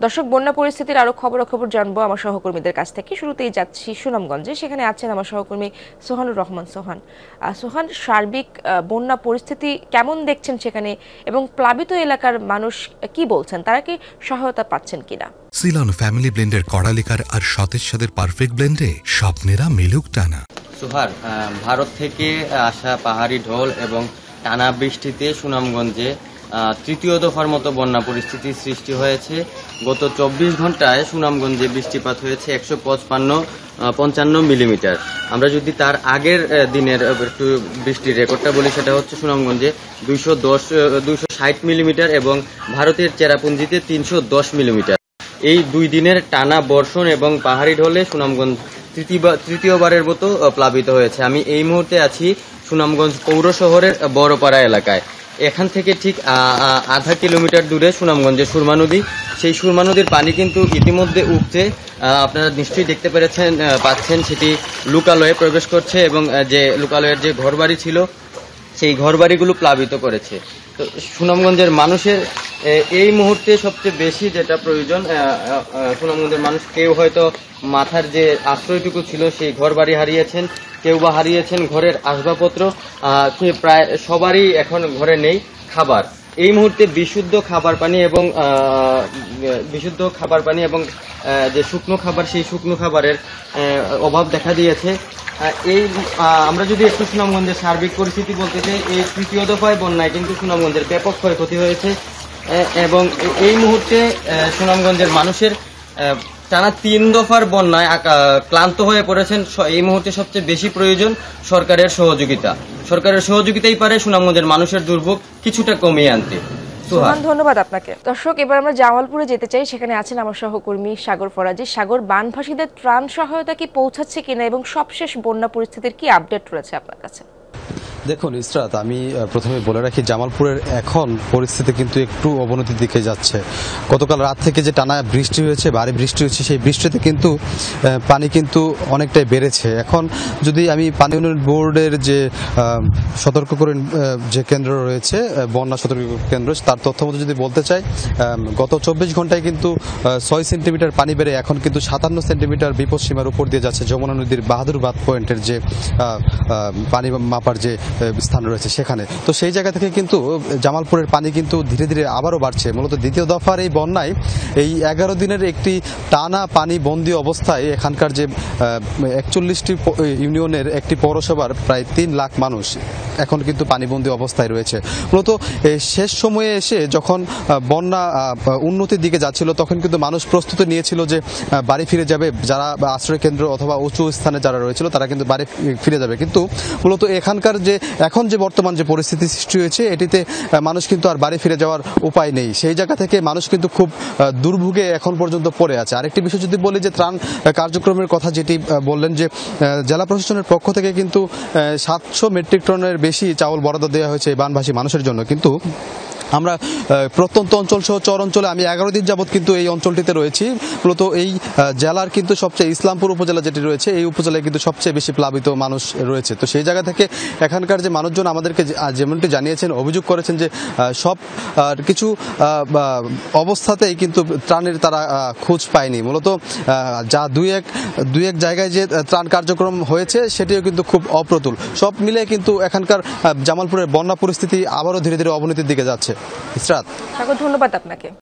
দর্শক, বন্যা পরিস্থিতির আরো খবরাখবর জানবো আমার সহকর্মীদের কাছ থেকে। শুরুতেই যাচ্ছি সুনামগঞ্জে, সেখানে আছেন আমার সহকর্মী সোহানুর রহমান। সোহান, সার্বিক বন্যা পরিস্থিতি কেমন দেখছেন সেখানে, এবং প্লাবিত এলাকার মানুষ কি বলছেন, তারা কি সহায়তা পাচ্ছেন কিনা? সিলন ফ্যামিলি ব্লেন্ডের কড়ালিকার আর সতেজ স্বাদের পারফেক্ট ব্লেন্ডে স্বপ্নেরা মিলুক টানা। সোহার, ভারত থেকে আসা পাহাড়ি ঢল এবং টানা বৃষ্টিতে সুনামগঞ্জে তৃতীয় দফার মতো বন্যা পরিস্থিতির সৃষ্টি হয়েছে। গত 24 ঘন্টায় সুনামগঞ্জে বৃষ্টিপাত হয়েছে 155 মিলিমিটার। আমরা যদি তার আগের দিনের একটু বৃষ্টির রেকর্ডটা বলি, সেটা হচ্ছে সুনামগঞ্জে 260 মিলিমিটার এবং ভারতের চেরাপুঞ্জিতে 310 মিলিমিটার। এই 2 দিনের টানা বর্ষণ এবং পাহাড়ি ঢলে সুনামগঞ্জ তৃতীয়বারের মতো প্লাবিত হয়েছে। আমি এই মুহূর্তে আছি সুনামগঞ্জ পৌর শহরের বড়পাড়া এলাকায়। এখান থেকে ঠিক আধা কিলোমিটার দূরে সুনামগঞ্জের সুরমা নদী। সেই সুরমা নদীর পানি কিন্তু ইতিমধ্যে উপচে আপনারা নিশ্চয়ই দেখতে পাচ্ছেন সেটি লোকালয়ে প্রবেশ করছে এবং যে লোকালয়ের যে ঘরবাড়ি ছিল সেই ঘরবাড়িগুলো প্লাবিত করেছে। তো সুনামগঞ্জের মানুষের এই মুহূর্তে সবচেয়ে বেশি যেটা প্রয়োজন, সুনামগঞ্জের মানুষ কেউ হয়তো মাথার যে আশ্রয়টুকু ছিল সেই ঘরবাড়ি হারিয়েছেন, কেউ বা হারিয়েছেন ঘরের আসবাবপত্র। প্রায় সবারই এখন ঘরে নেই খাবার। এই মুহূর্তে বিশুদ্ধ খাবার পানি এবং যে শুকনো খাবার, সেই শুকনো খাবারের অভাব দেখা দিয়েছে। আমরা যদি একটু সুনামগঞ্জের সার্বিক পরিস্থিতি বলতে চাই, এই তৃতীয় দফায় বন্যায় কিন্তু সুনামগঞ্জের ব্যাপক ক্ষয়ক্ষতি হয়েছে এবং এই মুহূর্তে সুনামগঞ্জের মানুষের টানা 3 দফার বন্যায় ক্লান্ত হয়ে পড়েছেন। এই মুহূর্তে সবচেয়ে বেশি প্রয়োজন সরকারের সহযোগিতা। সরকারের সহযোগিতাই পারে সুনামগঞ্জের মানুষের দুর্ভোগ কিছুটা কমিয়ে আনতে। ধন্যবাদ আপনাকে। দর্শক, এবার আমরা জামালপুরে যেতে চাই, সেখানে আছেন আমার সহকর্মী সাগর ফরাজি। সাগর, বানভাসীদের ত্রাণ সহায়তা কি পৌঁছাচ্ছে কিনা এবং সবশেষ বন্যা পরিস্থিতির কি আপডেট রয়েছে আপনার কাছে? দেখুন ইসরাত, আমি প্রথমে বলে রাখি, জামালপুরের এখন পরিস্থিতি কিন্তু একটু অবনতির দিকে যাচ্ছে। গতকাল রাত থেকে যে টানা বৃষ্টি হয়েছে, ভারী বৃষ্টি হয়েছে, সেই বৃষ্টিতে কিন্তু পানি কিন্তু অনেকটাই বেড়েছে। এখন যদি আমি পানি উন্নয়ন বোর্ডের যে সতর্ককরণ যে কেন্দ্র রয়েছে, বন্যা সতর্ক কেন্দ্র, তার তথ্য মতো যদি বলতে চাই, গত 24 ঘন্টায় কিন্তু 6 সেন্টিমিটার পানি বেড়ে এখন কিন্তু 57 সেন্টিমিটার বিপদ সীমার উপর দিয়ে যাচ্ছে যমুনা নদীর বাহাদুরবাদ পয়েন্টের যে পানি মাপার যে স্থান রয়েছে সেখানে। তো সেই জায়গা থেকে কিন্তু জামালপুরের পানি কিন্তু ধীরে ধীরে আবারও বাড়ছে। মূলত দ্বিতীয় দফার এই বন্যায় এই 11 দিনের একটি টানা পানি বন্দী অবস্থায় এখানকার যে 41টি ইউনিয়নের একটি পৌরসভার প্রায় 3 লাখ মানুষ এখন কিন্তু পানিবন্দী অবস্থায় রয়েছে। মূলত শেষ সময়ে এসে যখন বন্যা উন্নতির দিকে যাচ্ছিল, তখন কিন্তু মানুষ প্রস্তুতি নিয়েছিল যে বাড়ি ফিরে যাবে। যারা আশ্রয় কেন্দ্র অথবা উঁচু স্থানে যারা রয়েছিল তারা কিন্তু বাড়ি ফিরে যাবে। কিন্তু মূলত এখানকার যে এখন যে বর্তমান যে পরিস্থিতি সৃষ্টি হয়েছে, এটিতে মানুষ কিন্তু আর বাড়ি ফিরে যাওয়ার উপায় নেই। সেই জায়গা থেকে মানুষ কিন্তু খুব দুর্ভোগে এখন পর্যন্ত পড়ে আছে। আরেকটি বিষয় যদি বলি, যে ত্রাণ কার্যক্রমের কথা যেটি বললেন, যে জেলা প্রশাসনের পক্ষ থেকে কিন্তু 700 মেট্রিক টনের বেশি চাউল বরাদ্দ দেওয়া হয়েছে বানভাসী মানুষের জন্য। কিন্তু আমরা প্রত্যন্ত অঞ্চল সহ চর অঞ্চলে আমি 11 দিন যাবৎ কিন্তু এই অঞ্চলটিতে রয়েছি। মূলত এই জেলার কিন্তু সবচেয়ে ইসলামপুর উপজেলা যেটি রয়েছে, এই উপজেলায় কিন্তু সবচেয়ে বেশি প্লাবিত মানুষ রয়েছে। তো সেই জায়গা থেকে এখানকার যে মানুষজন আমাদেরকে যেমনটি জানিয়েছেন, অভিযোগ করেছেন যে সব কিছু অবস্থাতেই কিন্তু ত্রাণের তারা খোঁজ পায়নি। মূলত যা দুই এক জায়গায় যে ত্রাণ কার্যক্রম হয়েছে সেটিও কিন্তু খুব অপ্রতুল। সব মিলে কিন্তু এখানকার জামালপুরের বন্যা পরিস্থিতি আবারও ধীরে ধীরে অবনতির দিকে যাচ্ছে। ইসরাত, ধন্যবাদ আপনাকে।